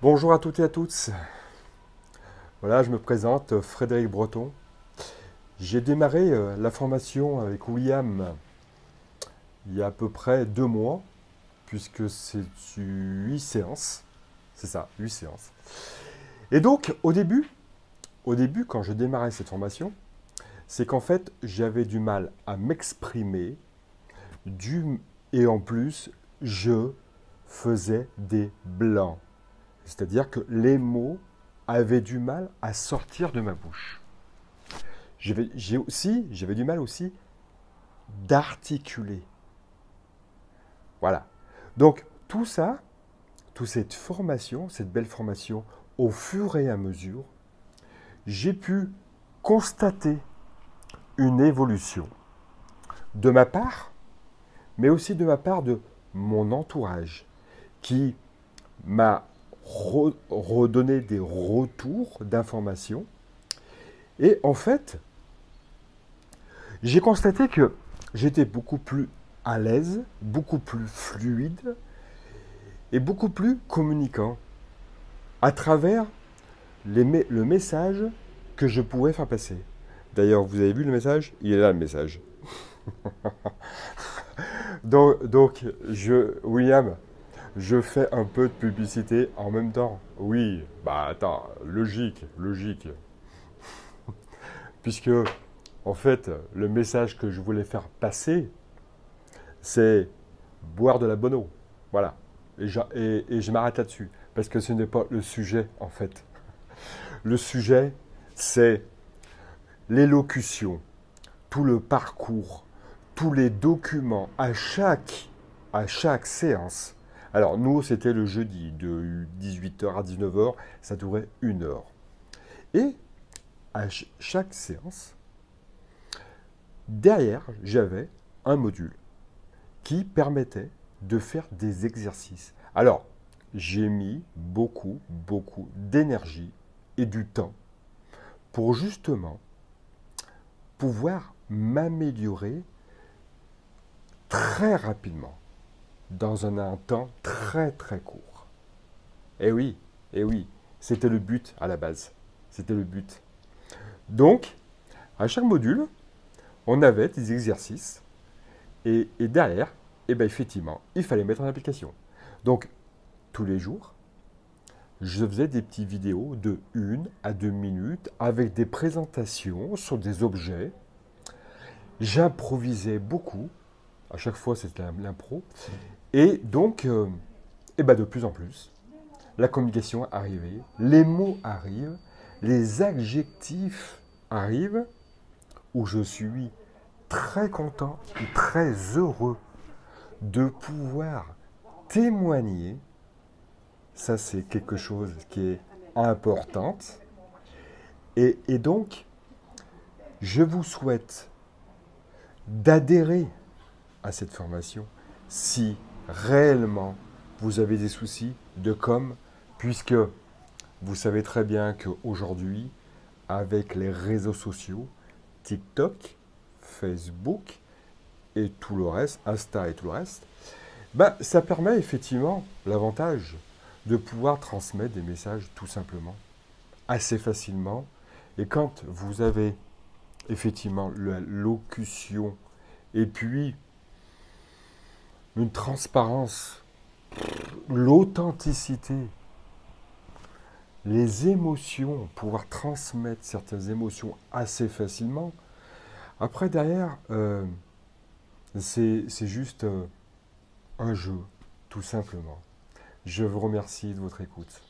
Bonjour à toutes et à tous. Voilà, je me présente, Frédéric Breton. J'ai démarré la formation avec William il y a à peu près 2 mois, puisque c'est 8 séances. C'est ça, 8 séances. Et donc, au début, quand je démarrais cette formation, c'est qu'en fait, j'avais du mal à m'exprimer, et en plus, je faisais des blancs. C'est-à-dire que les mots avaient du mal à sortir de ma bouche. J'avais du mal aussi d'articuler. Voilà. Donc, tout ça, toute cette formation, cette belle formation, au fur et à mesure, j'ai pu constater une évolution de ma part, mais aussi de ma part de mon entourage, qui m'a redonné des retours d'informations. Et en fait, j'ai constaté que j'étais beaucoup plus à l'aise, beaucoup plus fluide et beaucoup plus communicant à travers le message que je pouvais faire passer. D'ailleurs, vous avez vu le message? Il est là le message. William, je fais un peu de publicité en même temps. Oui, bah attends, logique, logique. Puisque, en fait, le message que je voulais faire passer, c'est boire de la bonne eau. Voilà. Et je m'arrête là-dessus. Parce que ce n'est pas le sujet, en fait. Le sujet, c'est l'élocution, tout le parcours, tous les documents à chaque séance. Alors, nous, c'était le jeudi, de 18h à 19h, ça durait 1 heure. Et à chaque séance, derrière, j'avais un module qui permettait de faire des exercices. Alors, j'ai mis beaucoup, beaucoup d'énergie et du temps pour justement pouvoir m'améliorer très rapidement, dans un temps très très court. Et oui, et oui, c'était le but à la base. C'était le but. Donc, à chaque module, on avait des exercices et derrière, eh ben effectivement, il fallait mettre en application. Donc, tous les jours, je faisais des petites vidéos de 1 à 2 minutes avec des présentations sur des objets. J'improvisais beaucoup. À chaque fois, c'était l'impro. Et donc, de plus en plus, la communication arrivait, les mots arrivent, les adjectifs arrivent, où je suis très content et très heureux de pouvoir témoigner. Ça, c'est quelque chose qui est important. Et donc, je vous souhaite d'adhérer à cette formation si réellement vous avez des soucis de com, puisque vous savez très bien qu'aujourd'hui, avec les réseaux sociaux, TikTok, Facebook et tout le reste, Insta et tout le reste, ça permet effectivement l'avantage de pouvoir transmettre des messages tout simplement, assez facilement. Et quand vous avez effectivement la locution et puis une transparence, l'authenticité, les émotions, pouvoir transmettre certaines émotions assez facilement. Après, derrière, c'est juste un jeu, tout simplement. Je vous remercie de votre écoute.